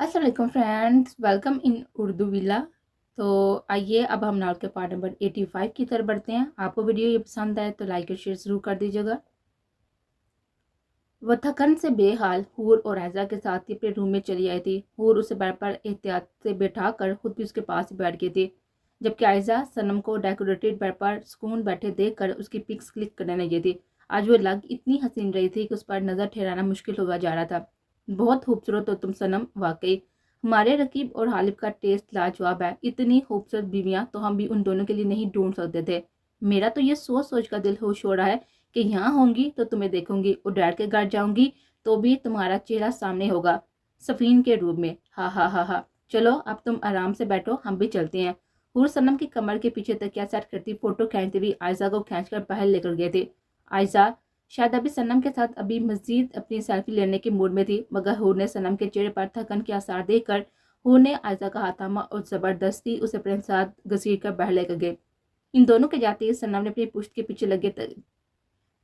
अस्सलाम वालेकुम friends, welcome in Urdu villa. तो आइए अब हम नावल के पार्ट नंबर 85 की तरफ बढ़ते हैं। आपको वीडियो ये पसंद आए तो लाइक और शेयर ज़रूर कर दीजिएगा। वह थकन से बेहाल हूर और आयजा के साथ ही अपने रूम में चली आई थी। हूर उसे बेड पर एहतियात से बैठा कर खुद भी उसके पास ही बैठ गई थी, जबकि आयजा सनम को डेकोरेटेड बेड पर सुकून बैठे देख कर उसकी पिक्स क्लिक करने लगी थी। आज वो लग इतनी हसीन रही थी कि उस पर नज़र ठहराना मुश्किल हुआ जा रहा था। बहुत खूबसूरत हो तुम सनम, वाकई हमारे रकीब और हालिब का टेस्ट लाजवाब है। इतनी खूबसूरत बीवियां तो हम भी उन दोनों के लिए नहीं ढूंढ सकते थे। मेरा तो ये सोच सोच कर दिल खुश हो रहा है कि यहाँ होंगी तो तुम्हें देखूंगी और डैड के घर जाऊंगी तो भी तुम्हारा चेहरा सामने होगा, सफीन के रूप में। हा हा हा हा। चलो अब तुम आराम से बैठो, हम भी चलते हैं। हूर सनम की कमर के पीछे तकिया सेट करती फोटो खींचती हुई आयजा को खींचकर बाहर लेकर गए थे। आयजा शायद अभी सनम के साथ अभी मजीद अपनी सेल्फी लेने के मूड में थी, मगर हूर ने सनम के चेहरे पर थकन के आसार देखकर हूर ने आयजा का हाथ थामा और जबरदस्ती उसे अपने साथ घसीट कर बाहर लेकर गए। इन दोनों के जाते ही सनम ने अपनी पुश्त के पीछे लगे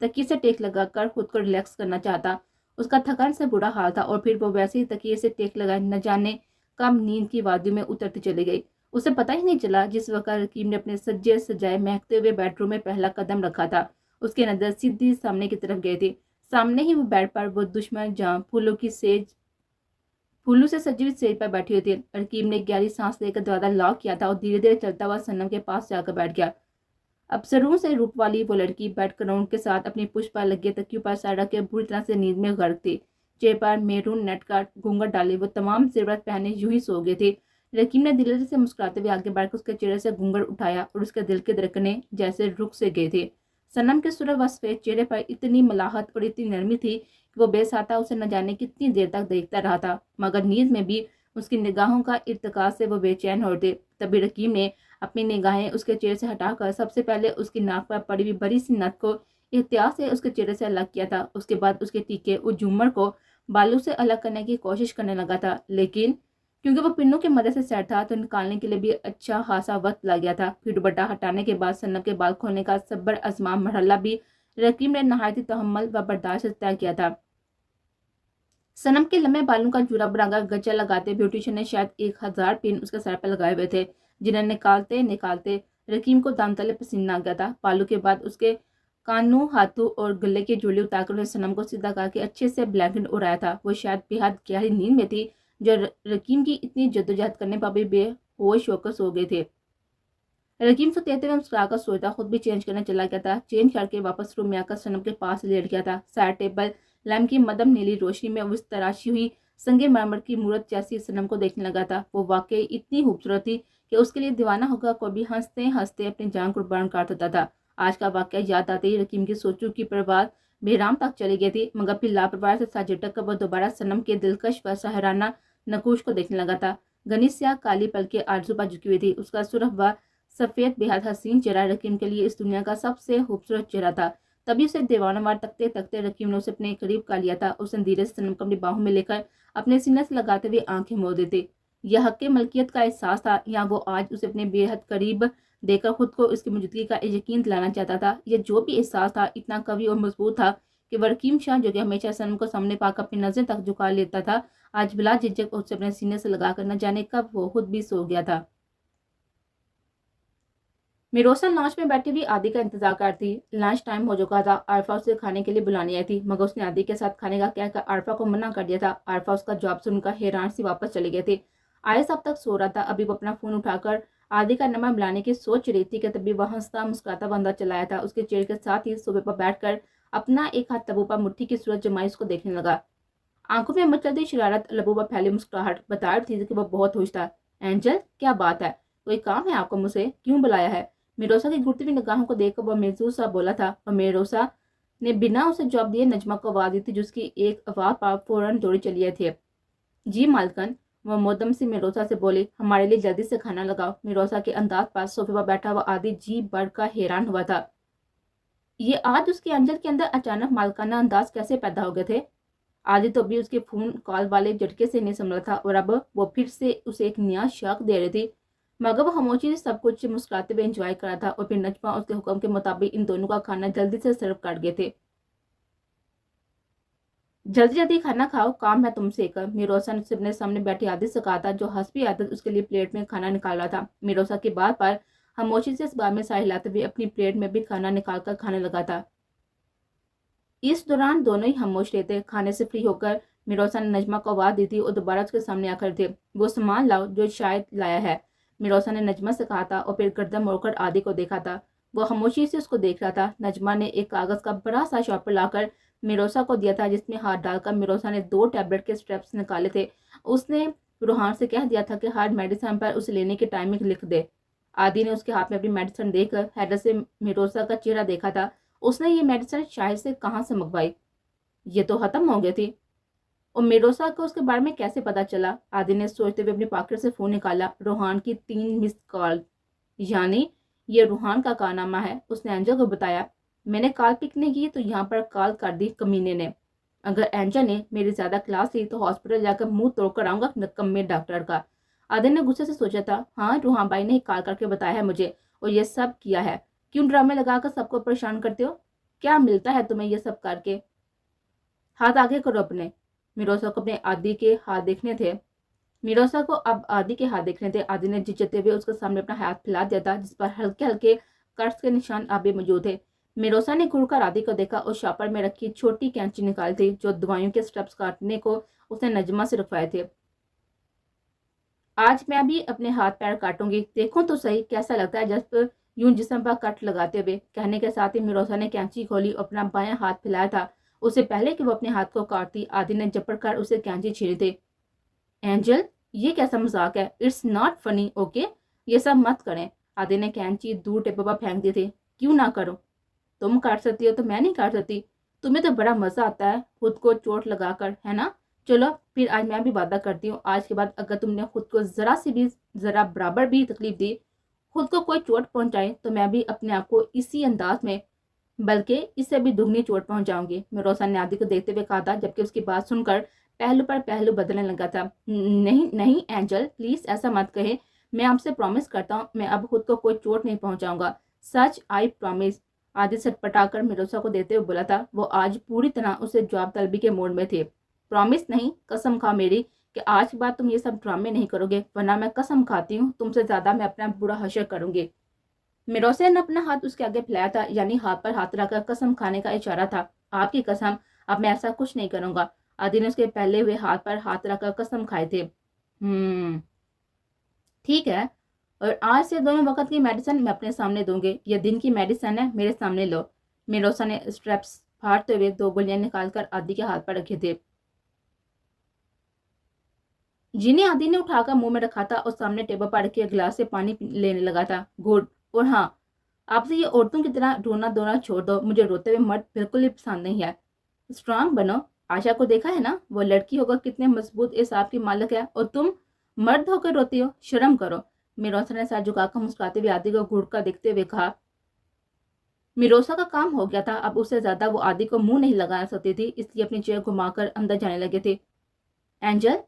तकिए से टेक लगाकर खुद को रिलैक्स करना चाहता। उसका थकान से बुरा हाल था और फिर वो वैसे ही तकिए से टेक लगाए न जाने कब नींद की वादियों में उतरती चली गई। उसे पता ही नहीं चला जिस वक्त रकीब ने अपने सज्जे सजाए महकते हुए बेडरूम में पहला कदम रखा था, उसकी नजर सीधी सामने की तरफ गई थी। सामने ही वो बेड पर वो दुश्मन जहां फूलों से सजी हुई सेज पर बैठी हुई थी। रकीब ने गहरी सांस लेकर दरवाजा लॉक किया था और धीरे धीरे चलता हुआ सनम के पास जाकर बैठ गया। अप्सरों से रूप वाली वो लड़की बेड क्राउन के साथ अपनी पुष्प पर लगे तकियों पर सर रख के बुरी तरह से नींद में गर्क थी। चेहरे पर मेरून नेट का घूंघट डाले वो तमाम जेवरात पहने यूं ही सो गए थे। रकीब ने दिल से मुस्कुराते हुए आगे बढ़कर उसके चेहरे से घूंघट उठाया और उसके दिल के धड़कने जैसे रुक से गए थे। सनम के सुरह व सफेद चेहरे पर इतनी मलाहत और इतनी नरमी थी कि वो बेसाता उसे न जाने कितनी देर तक देखता रहा था, मगर नींद में भी उसकी निगाहों का इर्तिका से वो बेचैन हो थे। तभी रकीब ने अपनी निगाहें उसके चेहरे से हटाकर सबसे पहले उसकी नाक पर पड़ी हुई बड़ी सी नथ को एहतियात से उसके चेहरे से अलग किया था। उसके बाद उसके टीके और झूमर को बालों से अलग करने की कोशिश करने लगा था, लेकिन क्योंकि वो पिन्नों की मदद से सेट था तो निकालने के लिए भी अच्छा खासा वक्त लग गया था। फिर दुपट्टा हटाने के बाद सनम के बाल खोलने का सब्र आजमा मरहला भी रकीब ने नहायती तहम्मुल व बर्दाश्त से तय किया था। सनम के लंबे बालों का जूरा बनाकर गजा लगाते ब्यूटिशियन ने शायद 1000 पिन उसके सर पर लगाए हुए थे, जिन्हें निकालते निकालते रकीम को दांत तले पसीना आ गया था। बालों के बाद उसके कानों, हाथों और गले की झुर्ली उतारकर उसने सनम को सीधा करके अच्छे से ब्लैंकेट उड़ाया था। वो शायद बेहद गहरी नींद में थी, जो रकीम की इतनी जद्दोजहद करने पर भी बेहोश होकर सो गए थे। रकीम से तेते हुए मुस्कुराकर सोचा, खुद भी चेंज करने चला गया था। चेंज करके वापस रूम में आकर सनम के पास लेट गया था। साइड टेबल लैम्प की मदम नीली रोशनी में उस तराशी हुई संगे मरमर की मूर्त जैसी सनम को देखने लगा था। वो वाकई इतनी खूबसूरत थी कि उसके लिए दीवाना होकर कोई भी हंसते हंसते अपनी जान कुर्बान कर देता था। आज का वाकया याद आते ही रकीम की सोचों की परवाह बेराम तक चली गई थी, मगर फिर लापरवाही से साथ झटक कर वो दोबारा सनम के दिलकश व सहाराना नकूश को देखने लगा था। घनी स्याह काली पलके आरजू पर झुकी हुई थी। उसका सुरख व सफेद बेहद हसीन चेहरा रकीम के लिए इस दुनिया का सबसे खूबसूरत चेहरा था। तभी उसे दीवानावार तकते तकते रकीम ने उसे अपने करीब कर लिया था। उसने धीरे से सनम को अपनी बाहों में लेकर अपने सीने से लगाते हुए आंखें मोड़ दी थी। यह हक मलकियत का एहसास था, या वो आज उसे अपने बेहद करीब देकर खुद को इसकी मौजूदगी का यकीन दिलाना चाहता था। यह जो भी एहसास था इतना कवि और मजबूत था कि वरकीम शाह, जो कि हमेशा सनम को सामने पाकर अपनी नजर तक झुका लेता था, आज बिला झिझक उसे अपने सीने से लगाकर न जाने कब वो खुद भी सो गया था। मिरोसा लॉन्च में बैठी हुई आदि का इंतजार करती। लंच टाइम हो चुका था। आरफा उसे खाने के लिए बुलाने आई थी, मगर उसने आदि के साथ खाने का कहकर आरफा को मना कर दिया था। आरफा उसका जवाब सुनकर हैरान सी वापस चली गई थी। आयस अब तक सो रहा था। अभी वो अपना फोन उठाकर आदि का नंबर बुलाने की सोच रही थी कि तभी वह हंसता मुस्कुराता बंदा चलाया था। उसके चेहरे के साथ ही सोफे पर बैठकर अपना एक हाथ तबू पर मुट्ठी की सूरत जमाई उसको देखने लगा। आंखों में मचलती शरारत, लबों पर फैली मुस्कुराहट बता रही थी कि वह बहुत खुश था। एंजल, क्या बात है? कोई काम है आपको? मुझे क्यों बुलाया है? मिरोसा की घुटती हुई निगाहों को देखकर वह महजूज सा बोला था, और मिरोसा ने बिना उसे जवाब दिए नजमा को आवाज दी थी, जिसकी एक आवाज पर फौरन दौड़ी चली आई थी। जी मालकन, वह मोदम से मिरोसा से बोली, हमारे लिए जल्दी से खाना लगाओ। मिरोसा के अंदाज पर सोफे पर बैठा हुआ आदि जी बढ़कर हैरान हुआ था। ये आज उसके अंजल के अंदर अचानक मालकाना अंदाज कैसे पैदा हो गए थे? आदि तो भी उसके फोन कॉल वाले झटके से नहीं संभला था, और अब वो फिर से उसे एक नया शौक दे रही थी। मगर वो खामोशी से सब कुछ मुस्कुराते हुए एंजॉय करा था, और फिर नजमा उसके हुक्म के मुताबिक इन दोनों का खाना जल्दी से सर्व कर गए थे। जल्दी जल्दी खाना खाओ, काम है तुमसे एक। मिरोसा ने उससे अपने सामने बैठी आदित से कहा था, जो हंस भी आता उसके लिए प्लेट में खाना निकाल रहा था। मिरोसा की बात पर खामोशी से इस बार में साय हिलाते हुए अपनी प्लेट में भी खाना निकाल कर खाने लगा था। इस दौरान दोनों ही खामोश रहते। खाने से फ्री होकर मिरोसा ने नजमा को आवाज दी थी और दोबारा उसके सामने आकर थे, वो सामान लाओ जो शायद लाया है। मिरोसा ने नजमा से कहा था और फिर गर्दन मोड़कर आदि को देखा था। वो खामोशी से उसको देख रहा था। नजमा ने एक कागज का बड़ा सा शॉपर लाकर मिरोसा को दिया था, जिसमें हाथ डालकर मिरोसा ने 2 टैबलेट के स्ट्रेप्स निकाले थे। उसने रूहान से कह दिया था कि हर मेडिसिन पर उसे लेने की टाइमिंग लिख दे। आदि ने उसके हाथ में अपनी मेडिसिन देखकर हैरत से मिरोसा का चेहरा देखा था। उसने ये मेडिसिन शायद से कहाँ से मंगवाई, ये तो खत्म हो गई थी। और मिरोसा को उसके बारे में कैसे पता चला? आदि ने सोचते हुए अपनी पॉकेट से फोन निकाला। रूहान की 3 मिस कॉल, यानी ये रूहान का कारनामा है। उसने एंजल को बताया, मैंने कॉल पिक नहीं की तो यहाँ पर कॉल कर दी कमीने ने। अगर एंजल ने मेरी ज्यादा क्लास ली तो हॉस्पिटल जाकर मुंह तोड़कर आऊंगा नकम्मे डॉक्टर का। आदि ने गुस्से से सोचा था, हाँ रूहान भाई ने ही कॉल करके बताया है मुझे और ये सब किया है। क्यों ड्रामे लगाकर सबको परेशान करते हो? क्या मिलता है तुम्हें ये सब करके? हाथ आगे करो अपने। मिरोसा को अपने आदि के हाथ देखने थे। मिरोसा को अब आदि के हाथ देखने थे। आदि ने झिझकते हुए उसके सामने अपना हाथ फैला दिया था, जिस पर हल्के हल्के कट्स के निशान अभी मौजूद थे। मिरोसा ने घूरकर आदि को देखा और शॉपर में रखी छोटी कैंची निकाली थी, जो दवाइयों के स्टेप्स काटने को उसने नजमा से रखवाए थे। आज मैं भी अपने हाथ पैर काटूंगी, देखो तो सही कैसा लगता है जब यूं जिस्म पर कट लगाते हुए। कहने के साथ ही मिरोसा ने कैंची खोली और अपना बायां हाथ फैलाया था। उससे पहले कि वो अपने हाथ को काटती, आदि ने झपट कर उसे कैंची छीनी थी। एंजल, ये कैसा मजाक है? It's not funny, okay? ये सब मत करें। आदि ने कैंची दूर टेबल पर फेंक दी थी। क्यों ना करो? तुम काट सकती हो तो मैं नहीं काट सकती? तुम्हें तो बड़ा मजा आता है खुद को चोट लगाकर, है ना? चलो फिर आज मैं भी वादा करती हूँ, आज के बाद अगर तुमने खुद को जरा सी भी, जरा बराबर भी तकलीफ दी, खुद को कोई चोट पहुंचाए, तो मैं भी अपने आप को इसी अंदाज में, बल्कि इससे भी दुगनी चोट पहुंचाऊंगी। मिरोसा ने आदि को देखते हुए कहा था, जबकि उसकी बात सुनकर पहलू पर पहलू बदलने लगा था। नहीं नहीं एंजल, प्लीज ऐसा मत कहे। मैं आपसे प्रॉमिस करता हूँ, मैं अब खुद को कोई चोट नहीं पहुंचाऊंगा। सच, आई प्रॉमिस। आदि सटपटाकर मिरोसा को देते हुए बोला था। वो आज पूरी तरह उसे जवाब तलबी के मूड में थे। प्रॉमिस नहीं, कसम खा मेरी कि आज के बाद तुम ये सब ड्रामे नहीं करोगे, वरना मैं कसम खाती हूँ तुमसे ज्यादा मैं अपना बुरा हशर करूंगी। मिरोसा ने अपना हाथ उसके आगे फैलाया था, यानी हाथ पर हाथ रखकर कसम खाने का इशारा था। आपकी कसम, अब मैं ऐसा कुछ नहीं करूंगा। आदि ने उसके पहले हुए हाथ पर हाथ रखकर कसम खाए थे। ठीक है, और आज से दोनों वक्त की मेडिसिन मैं अपने सामने दूंगी। ये दिन की मेडिसिन है, मेरे सामने लो। मिरोसा ने स्ट्रेप्स फाड़ते हुए 2 गोलियां निकालकर आदि के हाथ पर रखे थे, जिन्हें आदि ने उठाकर मुंह में रखा था और सामने टेबल पर रखे गिलास से पानी लेने लगा था। गुड। और हाँ, आपसे ये औरतों की तरह रोना धोना छोड़ दो। मुझे रोते हुए मर्द बिल्कुल ही पसंद नहीं है। स्ट्रांग बनो। आशा को देखा है ना, वो लड़की होकर कितने मजबूत एसाब की मालिक है, और तुम मर्द होकर रोती हो। शर्म करो। मिरोसा ने सर झुकाकर मुस्कुराते हुए आदि को घूर कर देखते हुए कहा। मिरोसा का काम हो गया था, अब उससे ज्यादा वो आदि को मुंह नहीं लगा सकती थी, इसलिए अपनी चेयर घुमाकर अंदर जाने लगे थे। एंजल,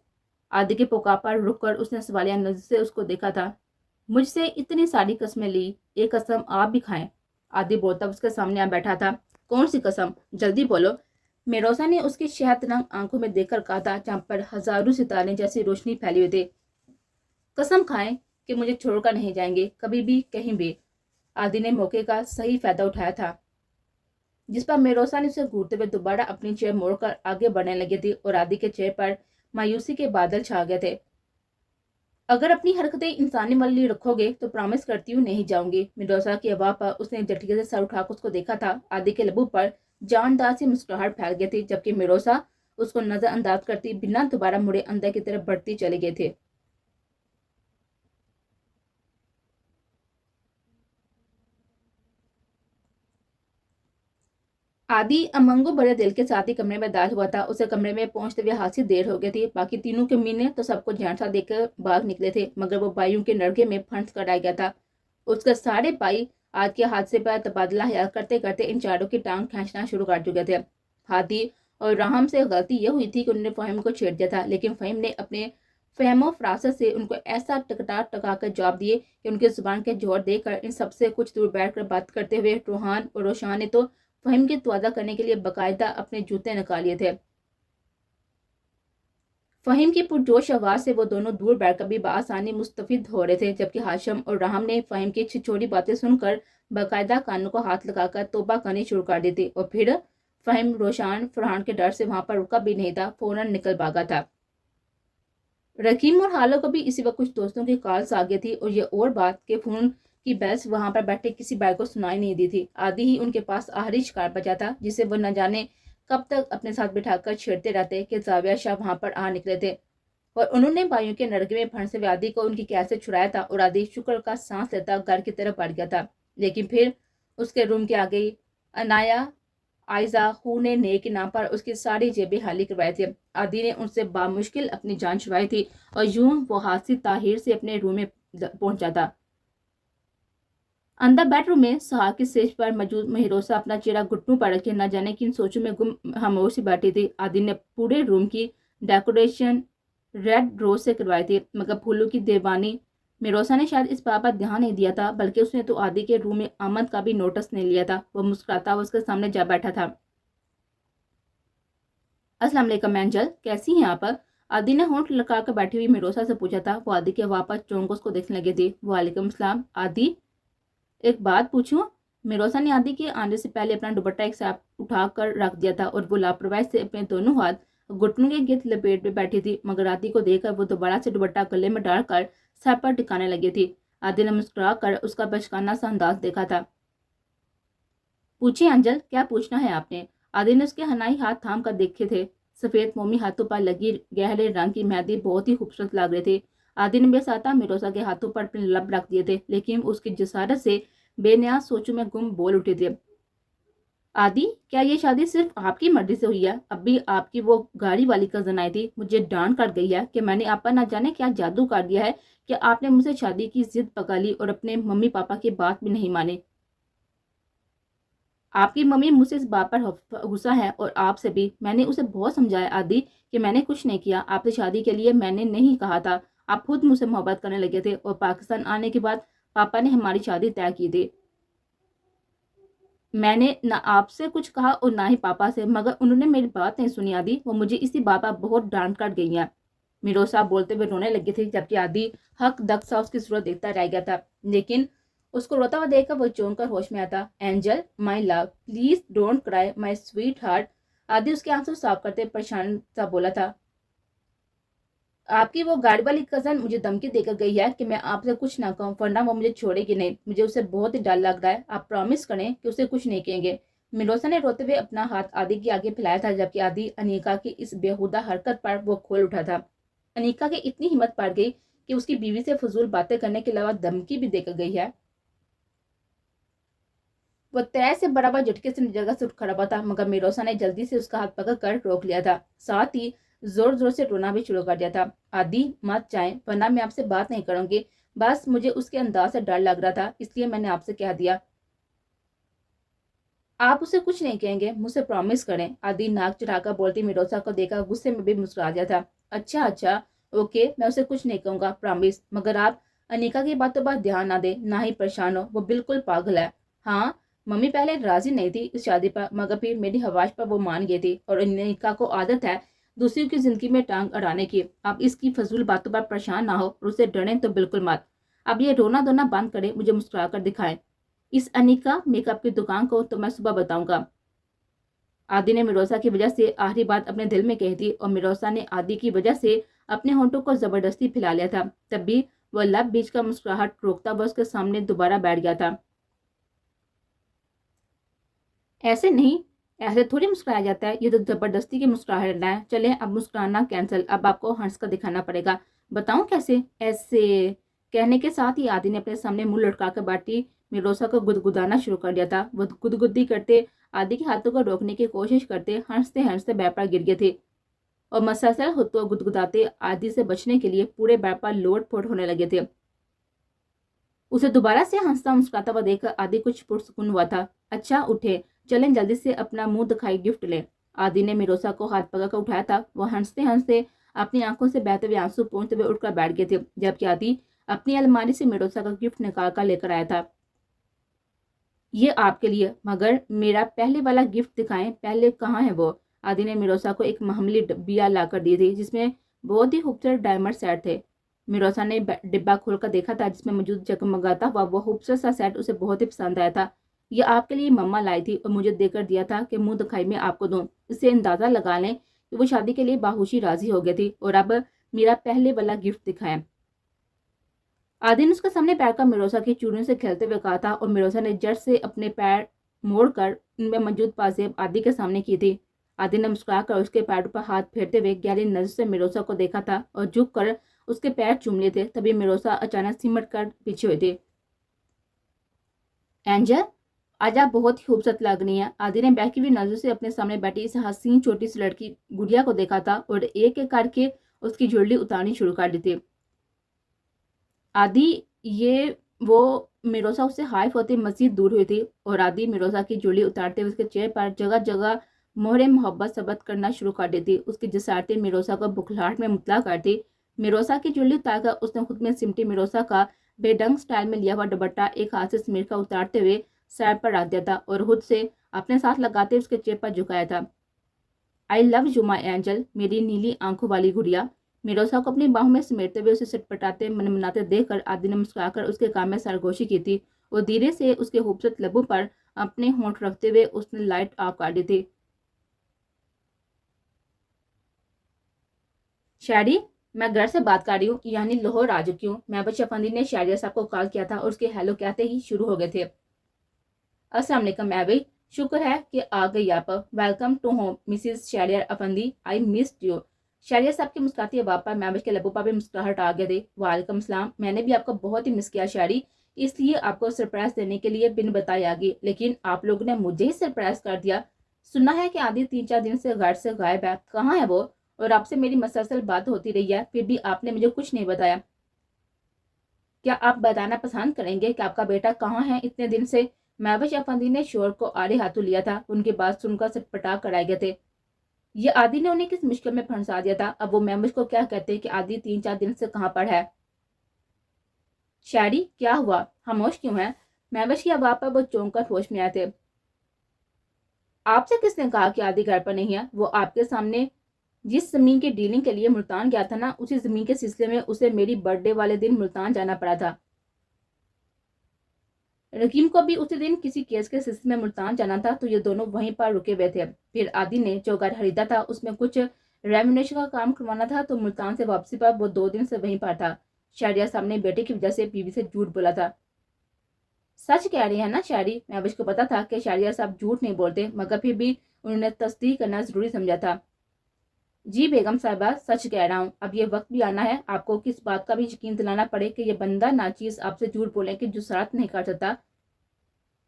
आदि के पुकार पर रुककर उसने सवालिया नजर से उसको देखा था। मुझसे इतनी सारी कस्में ली, एक कसम आप भी खाएं। आदि बोलता उसके सामने आ बैठा था। कौन सी कसम? जल्दी बोलो। मिरोसा ने उसकी शहद रंग आंखों में देखकर कहा था, जहां पर हजारों सितारे जैसी रोशनी फैली हुई थी। कसम खाएं कि मुझे छोड़कर नहीं जाएंगे, कभी भी कहीं भी। आदि ने मौके का सही फायदा उठाया था, जिस पर मिरोसा ने उसे घूरते हुए दोबारा अपनी चेयर मोड़कर आगे बढ़ने लगी थी और आदि के चेहरे पर मायूसी के बादल छा गए थे। अगर अपनी हरकतें इंसानी वाली रखोगे तो प्रॉमिस करती हूँ नहीं जाऊंगी। मिरोसा की आवाज पर उसने झटके से सर उठाकर उसको देखा था। आदि के लबों पर जानदार सी मुस्कुराहट फैल गई थी, जबकि मिरोसा उसको नजरअंदाज करती बिना दोबारा मुड़े अंदर की तरफ बढ़ती चले गए थे। आदि अमंगो बड़े दिल के साथ ही कमरे में दाखिल हुआ था। उसे कमरे में पहुंचते हुए खासी देर हो गई थी। बाकी तीनों के मीने तो सबको जान सा देकर भाग निकले थे, मगर वो भाइयों के नड़के में फंस कर आ गया था। उसके सारे भाई आज के हादसे पर तबादला ख्याल करते करते इन चारों की टांग खींचना शुरू कर चुके थे। हादी और राहम से गलती यह हुई थी कि उन्होंने फहीम को छेड़ दिया था, लेकिन फहीम ने अपने फहमो फरासत से उनको ऐसा टका कर जवाब दिए कि उनके जुबान के जोर देकर इन सबसे कुछ दूर बैठकर बात करते हुए रूहान और रोशान ने तो फहीम की तवादा करने के लिए बाकायदा अपने जूते निकाल लिए थे। فہیم کی پرجوش آواز سے وہ دونوں دور بیٹھ کر بھی بآسانی مستفید ہو رہے تھے، جبکہ ہاشم اور راہم نے فہیم کی چھوٹی باتیں سن کر باقاعدہ کانوں کو ہاتھ لگا کر توبہ کرنی شروع کر دی تھی، اور پھر فہیم روشان فرحان کے ڈر سے وہاں پر رکا بھی نہیں تھا، فوراً نکل بھاگا تھا۔ رکیم اور حالو کو بھی اسی وقت کچھ دوستوں کی کالز آ گئی تھی، اور یہ اور بات کہ فون کی بیلز وہاں پر بیٹھے کسی بھائی کو سنائی نہیں دی تھی۔ آدھی ہی ان کے پاس آخری شکار بچا تھا، جسے وہ نہ جانے کب تک اپنے ساتھ بٹھا کر چھیڑتے رہتے کہ زاویہ شاہ وہاں پر آ نکلے تھے، اور انہوں نے بھائیوں کے نرگے میں پھنسے ہوئے عادی کو ان کی قید سے چھڑایا تھا، اور عادی شکر کا سانس لیتا گھر کی طرف بڑھ گیا تھا۔ لیکن پھر اس کے روم کے آگے انایا آئزہ خو نے نیک کے نام پر اس کی ساری جیبیں خالی کروائی تھی۔ عادی نے ان سے بامشکل اپنی جان چھڑائی تھی، اور یوں وہ حادثی طاہر سے اپنے روم میں پہنچا تھا۔ اندر بیڈ روم میں سہاگ کی سیج پر موجود مہروسہ اپنا چہرہ گھٹنوں پر رکھے نہ جانے کن سوچوں میں گم خاموش بیٹھی تھی۔ عادی نے پورے روم کی ڈیکوریشن ریڈ روز سے کروائی تھی، مگر پھولوں کی دیوانی مہروسہ نے شاید اس بات پر دھیان نہیں دیا تھا، بلکہ اس نے تو عادی کے روم میں آمد کا بھی نوٹس نہیں لیا تھا۔ وہ مسکراتا ہوا اس کے سامنے جا بیٹھا تھا۔ السلام علیکم اینجل، کیسی ہیں آپ؟ عادی نے ہونٹ لگا کر بیٹھی ہوئی مہروسہ سے پوچھا تھا۔ وہ عادی کے واپس چونک اس کو دیکھنے لگی تھی۔ وعلیکم السلام عادی، ایک بات پوچھوں؟ مہروسہ نے عادی کے آنے سے پہلے اپنا دوپٹہ ایک ساتھ اٹھا کر رکھ دیا تھا، اور وہ لاپرواہی سے اپنے دونوں ہاتھ گھٹنوں کے گرد لپیٹ میں بیٹھی تھی، مگر عادی کو دیکھ کر وہ دوبارہ سے دوپٹہ گلے میں ڈال کر سر پر ٹکانے لگی تھی۔ عادی نے مسکرا کر اس کا بچکانہ سا انداز دیکھا تھا۔ پوچھیں اینجل، کیا پوچھنا ہے آپ نے؟ عادی نے اس کے حنائی ہاتھ تھام کر دیکھے تھے۔ سفید مومی ہاتھوں پر لگی گہرے رنگ کی مہندی بہت ہی خوبصورت لگ رہی تھی۔ عادی نے بے ساتھ مہروسہ کے ہاتھوں پر اپنے لب رکھ دیے تھے، لیکن اس کی جسارت سے بے نیاز سوچوں میں گم بول اٹھے تھے۔ عادی، کیا یہ شادی صرف آپ کی مرضی سے ہوئی ہے؟ ابھی آپ کی وہ گاڑی والی کزن آئی تھی، مجھے ڈانٹ کر گئی ہے کہ میں نے آپ پر نہ جانے کیا جادو کر دیا ہے کہ آپ نے مجھ سے شادی کی ضد پکڑ لی اور اپنے ممی پاپا کی بات بھی نہیں مانی۔ آپ کی ممی مجھ سے اس بات پر غصہ ہے، اور آپ سے بھی۔ میں نے اسے بہت سمجھایا عادی کہ میں نے کچھ نہیں کیا، آپ سے شادی کے لیے میں نے نہیں کہا تھا، آپ خود مجھ سے محبت کرنے لگے تھے، اور پاکستان آنے کے بعد پاپا نے ہماری شادی طے کی تھی۔ میں نے نہ آپ سے کچھ کہا اور نہ ہی پاپا سے، مگر انہوں نے میری بات نہیں سنی عادی، وہ مجھے اسی بات پر بہت ڈانٹ کر گئی ہیں۔ مہروسہ بولتے ہوئے رونے لگی تھی، جبکہ عادی حق دق سا اس کی صورت دیکھتا رہ گیا تھا، لیکن اس کو روتا ہوا دیکھ کر وہ چونک کر ہوش میں آتا۔ Angel my love, please don't cry my sweet heart. عادی اس کے آنسو صاف کرتے پریشان سا بولا تھا۔ آپ کی وہ گاڑی والی کزن مجھے دھمکی دے کر گئی ہے کہ میں آپ سے کچھ نہ کہوں، ورنہ وہ مجھے چھوڑے گی نہیں۔ مجھے اسے بہت ہی ڈر لگ رہا ہے، آپ پرامس کریں کہ اسے کچھ نہیں کہیں گے۔ مہروسہ نے روتے ہوئے اپنا ہاتھ عادی کے آگے پھیلایا تھا، جبکہ عادی انیکا کی اس بےہودہ حرکت پر وہ کھول اٹھا تھا۔ انیکا کی اتنی ہمت پڑ گئی کہ اس کی بیوی سے فضول باتیں کرنے کے علاوہ دھمکی بھی دے کر گئی ہے۔ وہ تیز سے برابر جھٹکے سے جگہ سے اٹھ کھڑا ہوا تھا، مگر مہروسہ نے جلدی سے اس کا ہاتھ پکڑ کر روک لیا تھا، ساتھ ہی زور زور سے رونا بھی شروع کر دیا تھا۔ عادی مت جائیں، ورنہ میں آپ سے بات نہیں کروں گی، بس مجھے اس کے انداز سے ڈر لگ رہا تھا، اس لیے میں نے آپ سے کہہ دیا۔ آپ اسے کچھ نہیں کہیں گے، مجھ سے پرامس کریں۔ عادی ناک چڑھا کر بولتی مہروسہ کو دیکھا غصے میں بھی مسکرا دیا تھا۔ اچھا اچھا اوکے، میں اسے کچھ نہیں کہوں گا، پرامس، مگر آپ انیکا کی باتوں پر دھیان نہ دیں، نہ ہی پریشان ہو، وہ بالکل پاگل ہے۔ ہاں، ممی پہلے راضی نہیں تھی اس شادی پر، مگر پھر میری خواہش پر وہ مان گئی تھی، اور انیکا کو عادت ہے دوسروں کی زندگی میں ٹانگ اڑانے کی۔ اب اس کی فضول باتوں پر پریشان نہ ہو اور اسے ڈریں تو بالکل مت۔ اب یہ رونا دھونا بند کرے، مجھے مسکرا کر دکھائیں اس انیکا میک اپ کی دکان کو، تو میں صبح بتاؤں گا۔ عادی نے مہروسہ کی وجہ سے آخری بات اپنے دل میں کہی تھی، اور مہروسہ نے عادی کی وجہ سے اپنے ہونٹوں کو زبردستی پھیلا لیا تھا۔ تب بھی وہ لب بیچ کا مسکراہٹ روکتا ہوا اس کے سامنے دوبارہ بیٹھ گیا تھا۔ ایسے نہیں، ایسے تھوڑی مسکرایا جاتا ہے، یہ تو زبردستی کی مسکراہٹ ہے۔ چلیں اب مسکرانا کینسل، اب آپ کو ہنس کر دکھانا پڑے گا۔ بتاؤں کیسے؟ ایسے کہنے کے ساتھ ہی عادی نے اپنے سامنے منہ لٹکا کر بیٹھی مہروسہ کو گدگدانا شروع کر دیا تھا۔ وہ گدگدی کرتے عادی کے ہاتھوں کو روکنے کی کوشش کرتے ہنستے ہنستے بیڈ پر گر گئے تھے، اور مسلسل ہاتھوں گدگداتے عادی سے بچنے کے لیے پورے بیڈ پر لوٹ پوٹ ہونے لگے تھے۔ اسے دوبارہ سے ہنستا مسکراتا ہوا دیکھ کر عادی کچھ پرسکون ہوا تھا۔ اچھا اٹھے، چلیں جلدی سے اپنا منہ دکھائی گفٹ لیں۔ عادی نے مہروسہ کو ہاتھ پکڑ کر اٹھایا تھا۔ وہ ہنستے ہنستے اپنی آنکھوں سے بہتے ہوئے آنسو پونچھتے ہوئے اٹھ کر بیٹھ گئے تھے، جبکہ عادی اپنی الماری سے مہروسہ کا گفٹ نکال کر لے کر آیا تھا۔ یہ آپ کے لیے، مگر میرا پہلے والا گفٹ دکھائیں، پہلے کہاں ہے وہ؟ عادی نے مہروسہ کو ایک معمولی ڈبیا لا کر دی تھی، جس میں बहुत ही खूबसूरत डायमंड सेट थे। मिरोसा ने डिब्बा खोलकर देखा था जिसमें मौजूद जगमगाता हुआ वो खूबसूरत सा सेट उसे बहुत ही पसंद आया था। ये आपके लिए मम्मा लाई थी और मुझे देकर दिया था कि मुंह दिखाई में आपको दूं। इससे अंदाजा लगा लें कि वो शादी के लिए बाहोशी राजी हो गई थी और अब मेरा पहले वाला गिफ्ट दिखाएं। आदि ने उसके सामने पैर का मिरोसा की चूड़ियों से खेलते हुए कहा था और मिरोसा ने जट से अपने पैर मोड़कर उनमें मौजूद पाजेब आदि के सामने की थी। आदि ने मुस्कुराकर उसके पैरों पर हाथ फेरते हुए गहरी नजर से मिरोसा को देखा था और झुक कर उसके पैर चूम लिए थे। तभी मिरोसा अचानक सिमट कर पीछे हुई थी। एंजल, आज आप बहुत ही खूबसूरत लग रही हैं। आदि ने बहकी हुई नजर से अपने सामने बैठी इस हसीन छोटी सी लड़की गुड़िया को देखा था और एक एक करके उसकी ज्वेलरी उतारनी शुरू कर दी थी। आदि ये वो मिरोसा उससे हाइफ होती मजीद दूर हुई थी और आदि मिरोसा की ज्वेलरी उतारते हुए उसके चेहरे पर जगह जगह मोहरे मोहब्बत सबत करना शुरू कर देती। उसकी जसारतें मिरोसा को बुखलाहट में मुतला करती। मिरोसा की ज्वेलरी उतारकर उसने खुद में सिमटी मिरोसा का बेढंग स्टाइल में लिया हुआ दुपट्टा एक हाथ से समेट कर उतारते हुए सर पर रख दिया था और खुद से अपने साथ लगाते उसके चेहरे पर झुकाया था। I love you my angel, मेरी नीली आंखों वाली गुड़िया। मिरोसा को अपनी बाहों में समेटते हुए उसे सटपटाते मनमनाते देखकर आदि ने मुस्कुराकर उसके कान में सरगोशी की थी और धीरे से उसके खूबसूरत लबों पर अपने होंठ रखते हुए उसने लाइट ऑफ कर दी थी। शायरी, मैं घर से बात कर रही हूँ, यानी लाहौर आ चुकी हूँ। महबूब अफंदी ने शायरिया साहब को कॉल किया था और उसके हेलो कहते ही शुरू हो गए थे। अस्सलाम वालेकुम महबूब, शुक्र है कि आ गई आप। Welcome to home Mrs Shayria Afandi, I missed you. Shayria sahab की मुस्कुराती आवाज़ पर महबूब के लबों पर भी मुस्कुराहट आ गए थे। वालेकुम सलाम, मैंने भी आपको बहुत ही मिस किया शायरी, इसलिए आपको सरप्राइज देने के लिए बिन बताए आ गई, लेकिन आप लोगों ने मुझे ही सरप्राइज कर दिया। सुना है कि आदि 3-4 दिन से घर से गायब है, कहाँ है वो? और आपसे मेरी मसलसल बात होती रही है, फिर भी आपने मुझे कुछ नहीं बताया। क्या आप बताना पसंद करेंगे कि आपका बेटा कहाँ है इतने दिन से? महबूब अफंदी ने शोर को आड़े हाथों लिया था। उनकी बात सुनकर सटपटा कर आए गए थे। ये आदि ने उन्हें किस मुश्किल में फंसा दिया था। अब वो महबूब को क्या कहते कि आदि 3-4 दिन से कहाँ पर है। शायरी, क्या हुआ, खामोश क्यों है? महबूब की आवाज़ पर वो चौंक कर होश में आए थे। आपसे किसने कहा कि आदि घर पर नहीं है? वो आपके सामने जिस जमीन की डीलिंग के लिए मुल्तान गया था ना, उसी जमीन के सिलसिले में उसे मेरी बर्थडे वाले दिन मुल्तान जाना पड़ा था। रकीम को भी उसी दिन किसी केस के सिलसिले में मुल्तान जाना था, तो ये दोनों वहीं पर रुके हुए थे। फिर आदि ने जो घर खरीदा था उसमें कुछ रेमिनेशन का काम करवाना था, तो मुल्तान से वापसी पर वो 2 दिन से वहीं पर था। शायरिया साहब ने बेटे की वजह से बीवी से झूठ बोला था। सच कह रही है ना शायरी? महबूब को पता था कि शायरिया साहब झूठ नहीं बोलते, मगर फिर भी उन्होंने तस्दीक करना जरूरी समझा था। जी बेगम साहिबा, सच कह रहा हूँ। अब ये वक्त भी आना है आपको किस बात का भी यकीन दिलाना पड़े कि ये बंदा नाचीज आपसे झूठ बोले कि जो साथ नहीं कर सकता।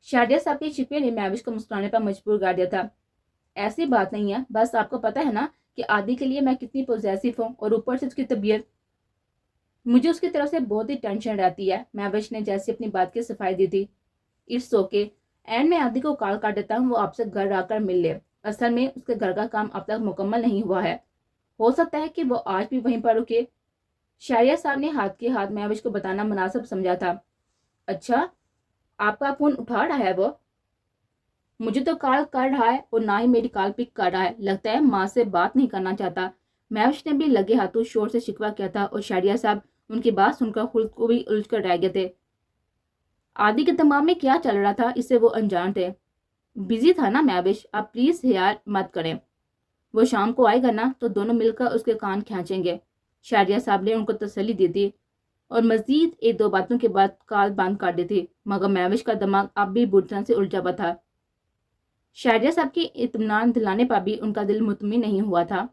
शायरिया साहब के शिकवे ने महबूब को मुस्कुराने पर मजबूर कर दिया था। ऐसी बात नहीं है, बस आपको पता है ना कि आदि के लिए मैं कितनी पॉजेसिव हूँ, और ऊपर से उसकी तबीयत, मुझे उसकी तरफ से बहुत ही टेंशन रहती है। महबूब ने जैसे अपनी बात की सफाई दी थी। इट्स ओके, एंड मैं आदि को कॉल कर देता हूँ, वो आपसे घर आकर मिल ले। असल में उसके घर का काम अब तक मुकम्मल नहीं हुआ है, हो सकता है कि वो आज भी वहीं पर रुके। शायरिया साहब ने हाथ के हाथ महबूब को बताना मुनासिब समझा था। अच्छा, आपका फोन उठा रहा है वो? मुझे तो कॉल कर रहा है और ना ही मेरी कॉल पिक कर रहा है, लगता है माँ से बात नहीं करना चाहता। महबूब ने भी लगे हाथों शोर से शिकवा किया था और शायरिया साहब उनकी बात सुनकर खुद को भी उलझ कर रह गए थे। आदि के दिमाग में क्या चल रहा था इससे वो अनजान थे। बिजी था ना महबूब, आप प्लीज यार मत करें। वो शाम को आएगा ना तो दोनों मिलकर उसके कान खींचेंगे। शायरिया साहब ने उनको तसल्ली दी थी और मजीद 1-2 बातों के बाद कॉल बंद कर दी थी, मगर महबूब का दिमाग अब भी बुरी तरह से उलझा हुआ था। शायरिया साहब की इत्मीनान दिलाने पर भी उनका दिल मुतमिन नहीं हुआ था।